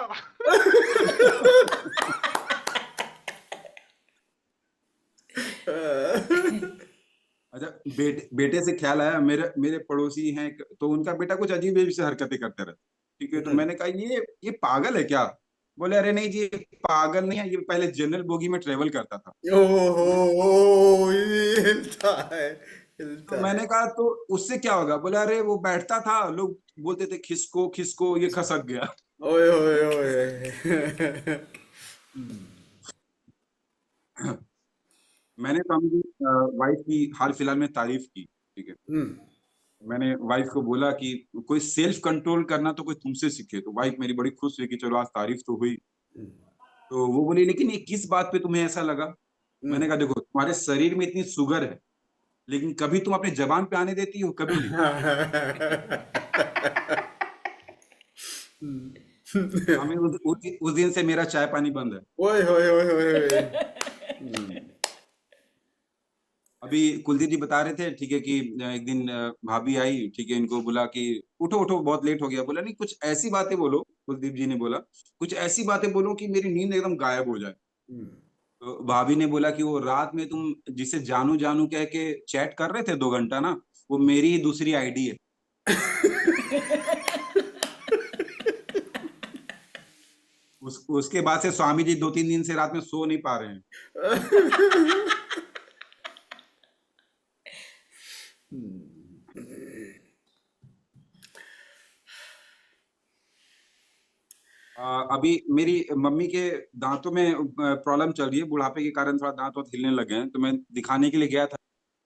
E: अच्छा, बेटे से ख्याल आया, मेरे पड़ोसी हैं, तो उनका बेटा कुछ अजीब अजीब से हरकतें करते रहते, ठीक है, तो मैंने कहा ये पागल है क्या? बोले अरे नहीं जी, ये पागल नहीं है, ये पहले जनरल बोगी में ट्रेवल करता था।
C: ओहो, ये हिलता है,
E: तो
C: हिलता है।
E: मैंने कहा तो उससे क्या होगा? बोला अरे वो बैठता था, लोग बोलते थे खिसको खिसको, ये खसक गया।
C: ओए ओए ओए।
E: मैंने स्वामी जी वाइफ की हाल फिलहाल में तारीफ की, ठीक है।
C: हम्म
E: मैंने वाइफ को बोला कि कोई सेल्फ कंट्रोल करना तो कोई तुमसे सीखे, तो वाइफ मेरी बड़ी खुश हुई कि चलो आज तारीफ तो हुई। तो वो बोली लेकिन ये किस बात पे तुम्हें ऐसा लगा? मैंने
C: हम्म।
E: कहा देखो तुम्हारे शरीर में इतनी शुगर है, लेकिन कभी तुम अपने जबान पे आने देती हो? कभी नहीं। स्वामी उस दिन से मेरा चाय पानी बंद है।
C: ओए ओए ओए ओए ओए।
E: अभी कुलदीप जी बता रहे थे, ठीक है, कि एक दिन भाभी आई, ठीक है, इनको बोला कि उठो उठो बहुत लेट हो गया। बोला नहीं कुछ ऐसी बातें बोलो, कुलदीप जी ने बोला कुछ ऐसी बातें बोलो कि मेरी नींद एकदम गायब हो जाए। तो भाभी ने बोला कि वो रात में तुम जिसे जानू जानू कह के चैट कर रहे थे 2 घंटा ना, वो मेरी ही दूसरी आईडी है। उसके बाद से स्वामी जी 2-3 दिन से रात में सो नहीं पा रहे हैं। अभी मेरी मम्मी के दांतों में प्रॉब्लम चल रही है, बुढ़ापे के कारण थोड़ा दांत वांत हिलने लगे हैं, तो मैं दिखाने के लिए गया था।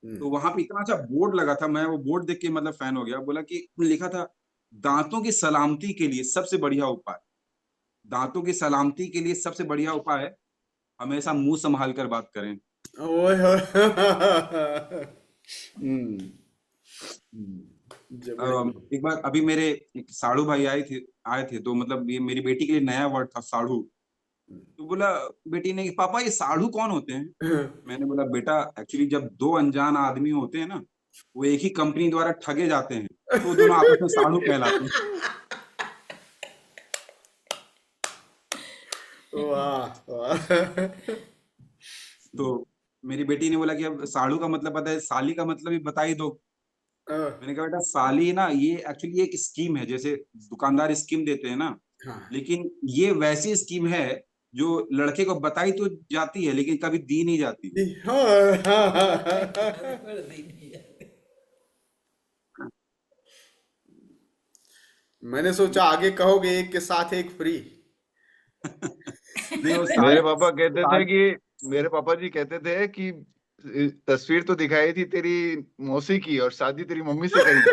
E: तो वहां पे इतना अच्छा बोर्ड लगा था, मैं वो बोर्ड देख के मतलब फैन हो गया। बोला कि लिखा था दांतों की सलामती के लिए सबसे बढ़िया उपाय, दांतों की सलामती के लिए सबसे बढ़िया उपाय है हमेशा मुंह संभाल कर बात करें।
C: ओए ओए। जबरदस्त।
E: एक बार अभी मेरे एक साड़ू भाई आए थे, तो मतलब ये मेरी बेटी के लिए नया वर्ड था साड़ू। तो बोला बेटी ने कि पापा ये साड़ू कौन होते हैं? मैंने बोला बेटा एक्चुअली जब 2 अनजान आदमी होते हैं ना, वो एक ही कंपनी द्वारा ठगे जाते हैं, तो वो दोनों आपस में साड़ू कहलाते हैं।
C: वाह वाह।
E: तो मेरी बेटी ने बोला कि अब साड़ू का मतलब पता है, साली का मतलब भी बता ही दो। मैंने कहा बेटा साली ना ये एक्चुअली एक स्कीम है, जैसे दुकानदार स्कीम देते हैं ना,
C: हाँ
E: लेकिन ये वैसी स्कीम है जो लड़के को बताई तो जाती है लेकिन कभी दी नहीं जाती।
C: मैंने सोचा आगे कहोगे एक के साथ एक फ्री।
E: नहीं वो
D: मेरे पापा कहते थे कि मेरे पापा जी कहते थे कि तस्वीर तो दिखाई थी तेरी मौसी की और शादी तेरी मम्मी से करी थी।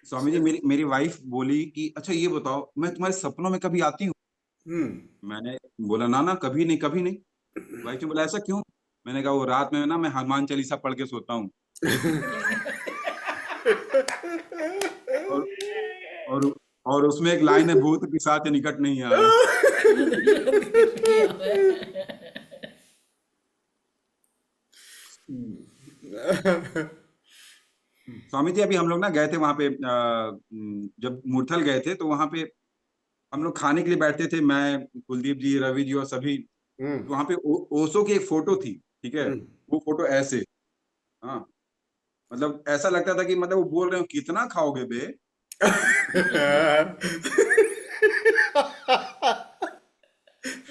E: स्वामी जी मेरी मेरी वाइफ बोली कि अच्छा ये बताओ मैं तुम्हारे सपनों में कभी आती हूँ? मैंने बोला ना ना कभी नहीं कभी नहीं। वाइफ ने बोला ऐसा क्यों? मैंने कहा वो रात में ना मैं हनुमान चालीसा पढ़ के सोता हूँ। और और और उसमें एक लाइन है भूत पिशाच निकट नहीं आए। स्वामी जी अभी हम लोग ना गए थे वहां पे, जब मुरथल गए थे तो वहां पे हम लोग खाने के लिए बैठते थे, मैं कुलदीप जी रवि जी और सभी। तो वहां पे ओशो की एक फोटो थी, ठीक है, वो फोटो ऐसे, हाँ, मतलब ऐसा लगता था कि मतलब वो बोल रहे हो कितना खाओगे बे।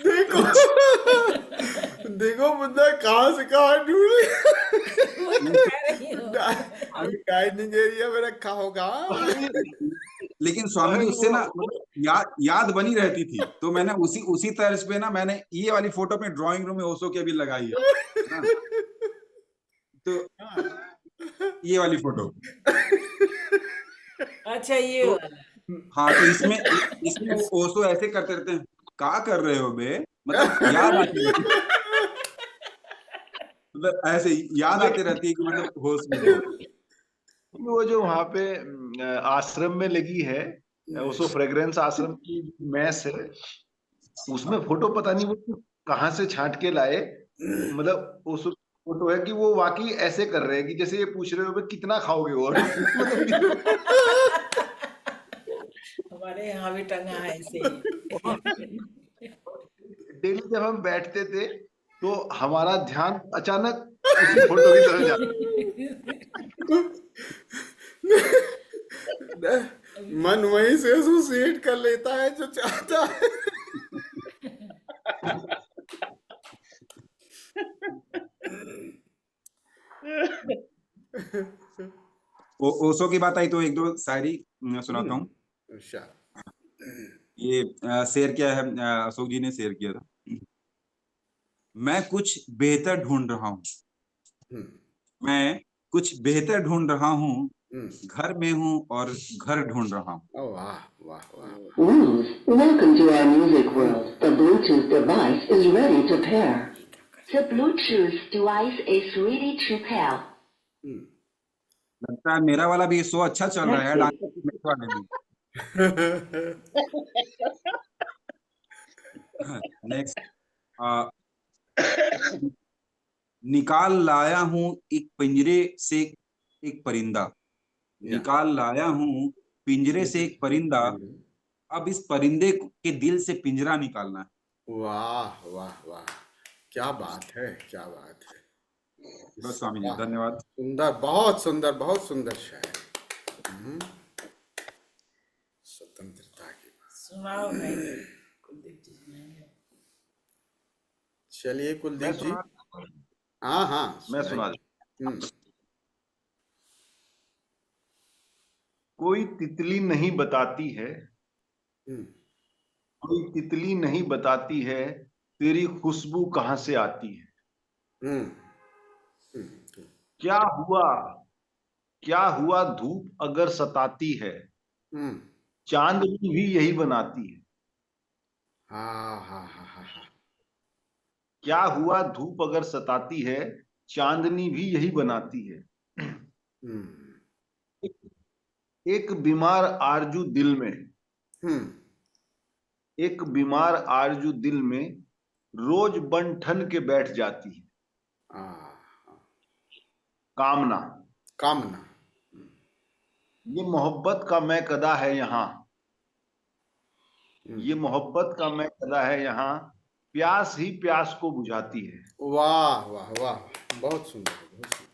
C: देखो देखो बंदा कहाँ से कहाँ ढूंढ डाइनिंग एरिया में रखा होगा।
E: लेकिन स्वामी जी उससे ना मतलब याद बनी रहती थी, तो मैंने उसी तर्ज पे ना मैंने ये वाली फोटो अपने ड्राइंग रूम में ओशो की अभी लगाई है ना? तो ये वाली फोटो,
G: अच्छा ये
E: तो
G: वाला।
E: हाँ, तो इसमें वो ओशो ऐसे करते रहते हैं, क्या कर रहे हो बे, मतलब याद आती रहती, मतलब ऐसे याद आती रहती है कि मतलब होश में जाओ।
F: वो जो वहां पे आश्रम में लगी है, उसको फ्रेग्रेंस आश्रम की मैस है, उसमें फोटो पता नहीं वो कहाँ से छांट के लाए। मतलब उस फोटो है कि वो वाकई ऐसे कर रहे हैं कि जैसे ये पूछ रहे हो "बे, कितना खाओगे और मतलब
G: हमारे यहाँ भी टंगा है ऐसे ही।
F: डेली जब हम बैठते थे तो हमारा ध्यान अचानक उसी फोटो की तरफ जाता।
C: मन वहीं से एसोसिएट कर लेता है जो चाहता है।
E: ओशो की बात आई तो एक दो शायरी सुनाता हूँ।
C: अच्छा।
E: ये शेयर किया है अशोक जी ने शेयर किया था। मैं कुछ बेहतर ढूंढ रहा हूँ,
C: हम्म
E: मैं कुछ बेहतर ढूंढ रहा हूँ,
C: हम्म
E: घर में हूँ और घर ढूंढ रहा हूँ।
C: ओ वाह वाह वाह।
J: Welcome to our music world. The Bluetooth device is ready to pair. The Bluetooth device is ready to pair.
E: लगता है मेरा वाला भी शो अच्छा चल रहा है मेरे वाले भी। नेक्स्ट, निकाल लाया हूँ एक पिंजरे से एक परिंदा, निकाल लाया हूँ पिंजरे से एक परिंदा, अब इस परिंदे के दिल से पिंजरा निकालना है।
C: वाह वाह वाह, क्या बात है, क्या बात है।
E: बस स्वामी जी,
C: वाह,
E: धन्यवाद।
C: सुंदर, बहुत सुंदर शायरी। स्वतंत्रता की बात।
G: सुनाओ भाई, कुलदीप जी सुनाएंगे।
C: चलिए
D: मैं
C: कुलदीप जी।
D: सुना
C: हाँ हाँ,
D: मैं सुना
C: हम्म
F: कोई तितली नहीं बताती है,
C: हम्म
F: कोई तितली नहीं बताती है तेरी खुशबू कहाँ से आती है।
C: हम्म हम्म
F: क्या हुआ, क्या हुआ धूप अगर सताती है,
C: हम्म,
F: चांदनी भी यही बनाती है।
C: हाँ हाँ हाँ हाँ हाँ।
F: क्या हुआ धूप अगर सताती है, चांदनी भी यही बनाती है।
C: हम्म
F: एक बीमार आरजू दिल में,
C: हम्म
F: एक बीमार आरजू दिल में रोज बन ठन के बैठ जाती है।
C: हाँ,
F: कामना,
C: कामना।
F: ये मोहब्बत का मैं कदा है यहाँ, ये मोहब्बत का मैं कदा है यहाँ, प्यास ही प्यास को बुझाती है।
C: वाह वाह वाह, बहुत सुंदर, बहुत सुंदर।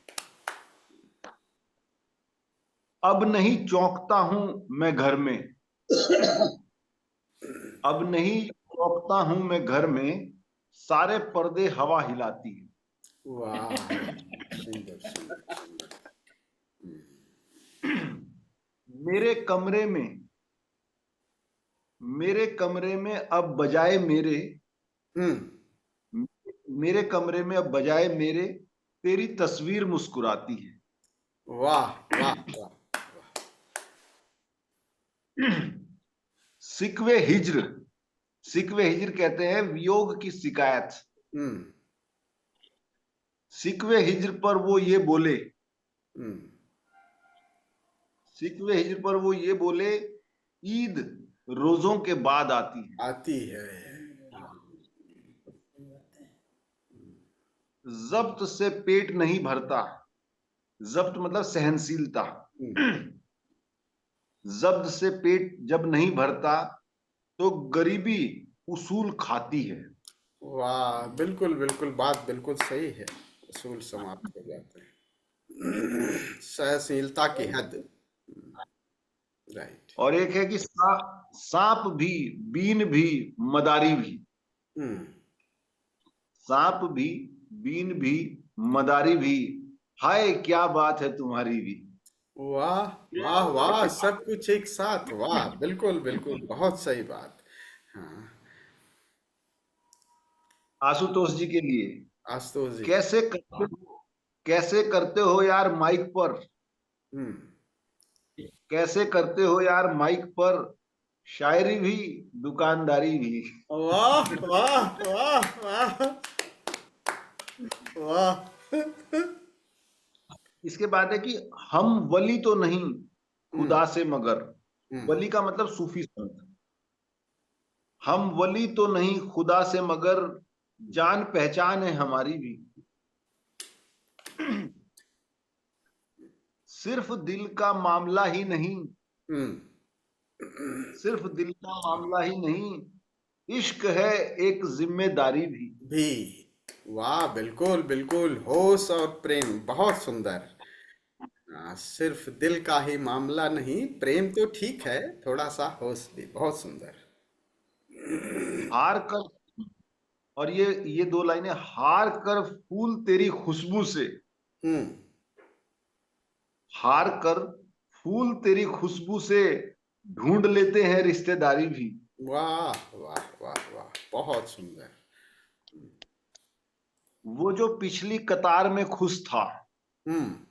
F: अब नहीं चौंकता हूं मैं घर में, अब नहीं चौंकता हूं मैं घर में, सारे पर्दे हवा हिलाती है।
C: वाह, सुंदर सुंदर सुंदर।
F: मेरे कमरे में, मेरे कमरे में अब बजाए मेरे, मेरे कमरे में अब बजाए मेरे तेरी तस्वीर मुस्कुराती है।
C: वाह वाह वाह।
F: सिकवे हिज्र, सिकवे हिज्र कहते हैं वियोग की शिकायत। सिकवे हिज्र पर वो ये बोले, सिकवे हिज्र पर वो ये बोले, ईद रोजों के बाद आती है। जब्त से पेट नहीं भरता, जब्त मतलब सहनशीलता, जब्त से पेट जब नहीं भरता तो गरीबी उसूल खाती है।
C: वाह, बिल्कुल बिल्कुल, बात बिल्कुल सही है। उसूल समाप्त हो जाते हैं, सहनशीलता की हद। राइट।
F: और एक है कि सांप भी, बीन भी, मदारी भी, सांप भी, बीन भी, मदारी भी, हाय क्या बात है तुम्हारी भी।
C: वाह वाह वाह, सब कुछ एक साथ। वाह, बिल्कुल बिल्कुल, बहुत सही बात। हाँ,
F: आशुतोष जी के लिए,
C: आशुतोष जी।
F: कैसे करते हो यार माइक पर, कैसे करते हो यार माइक पर, शायरी भी दुकानदारी भी।
C: वाह वाह वाह वाह वाह।
F: इसके बाद है कि हम वली तो नहीं खुदा से मगर, वली का मतलब सूफी संत, हम वली तो नहीं खुदा से मगर, जान पहचान है हमारी भी। सिर्फ दिल का मामला ही नहीं, सिर्फ दिल का मामला ही नहीं, इश्क है एक जिम्मेदारी भी।
C: वाह, बिल्कुल बिल्कुल, होश और प्रेम, बहुत सुंदर। सिर्फ दिल का ही मामला नहीं, प्रेम तो ठीक है, थोड़ा सा होश भी। बहुत सुंदर।
F: हार कर, और ये दो लाइनें, हार कर फूल तेरी खुशबू से,
C: हम्म।
F: हार कर फूल तेरी खुशबू से, ढूंढ लेते हैं रिश्तेदारी भी।
C: वाह वाह वाह वाह, बहुत सुंदर।
F: वो जो पिछली कतार में खुश था,
C: हम्म।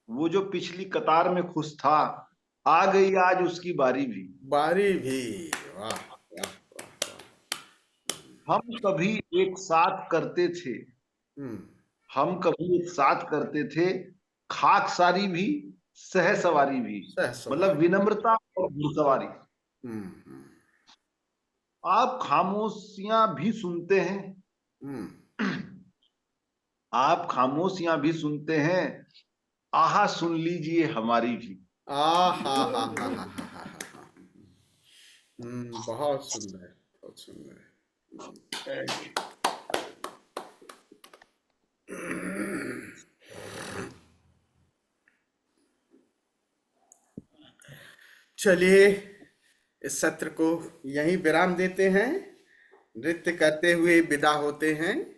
F: वो जो पिछली कतार में खुश था, आ गई आज उसकी बारी भी।
C: बारी भी। वाह वाह वाह वाह।
F: हम कभी एक साथ करते थे,
C: हम्म।
F: हम कभी एक साथ करते थे, खाकसारी भी, सह सवारी भी।
C: सह
F: मतलब
C: सवार।
F: विनम्रता और घुड़सवारी।
C: हम्म।
F: आप खामोशियां भी सुनते हैं,
C: हम्म।
F: आप खामोशियां भी सुनते हैं, आहा सुन लीजिए हमारी भी।
C: आ हा हा हा हा हा हा हा। बहुत सुंदर, बहुत सुंदर। चलिए, इस सत्र को यहीं विराम देते हैं, नृत्य करते हुए विदा होते हैं।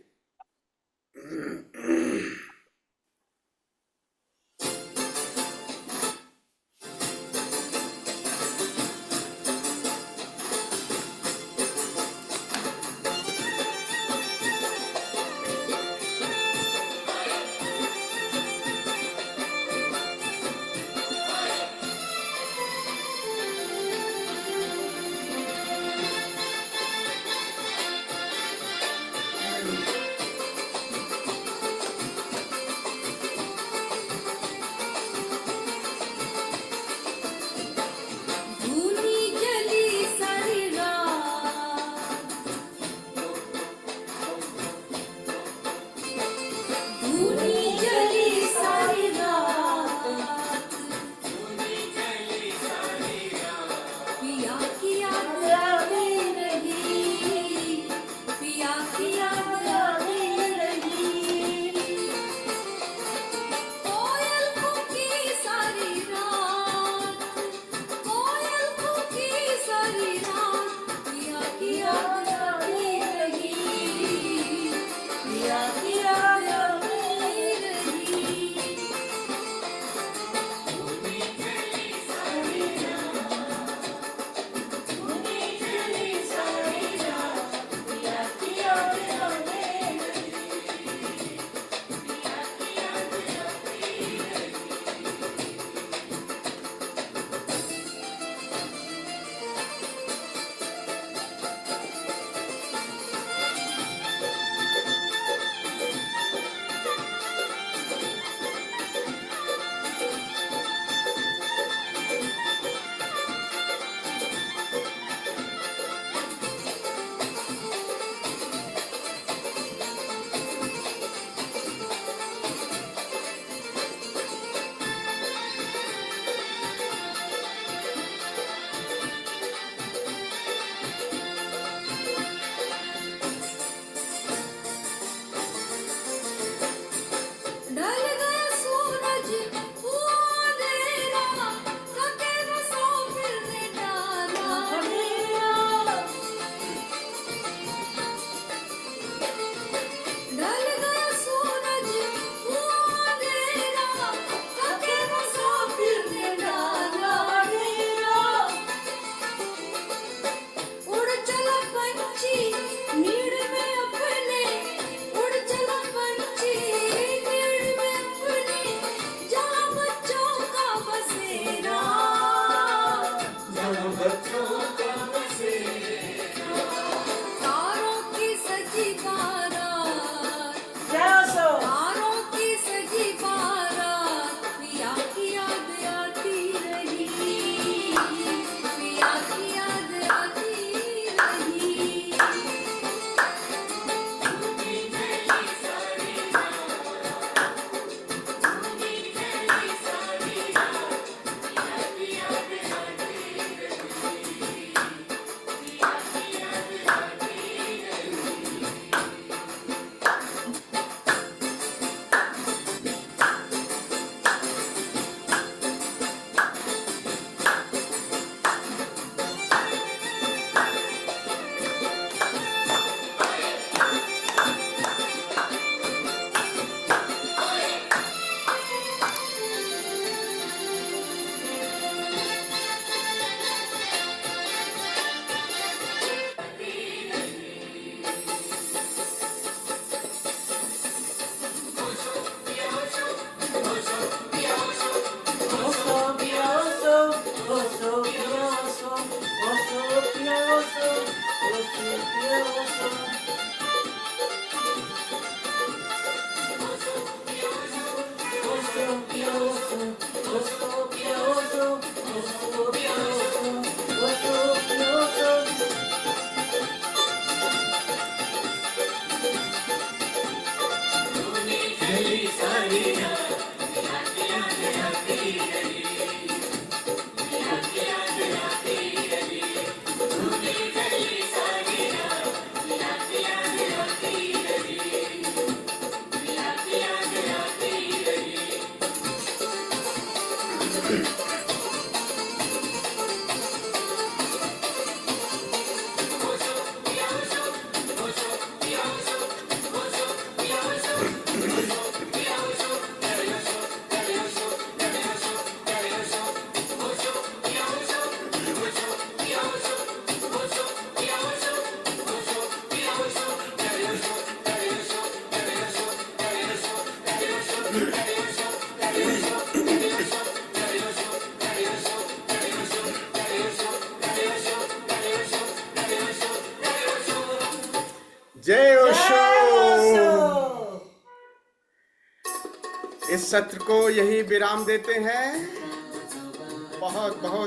C: जय ओशो।
G: ओशो।
C: इस सत्र को यही विराम देते हैं। बहुत बहुत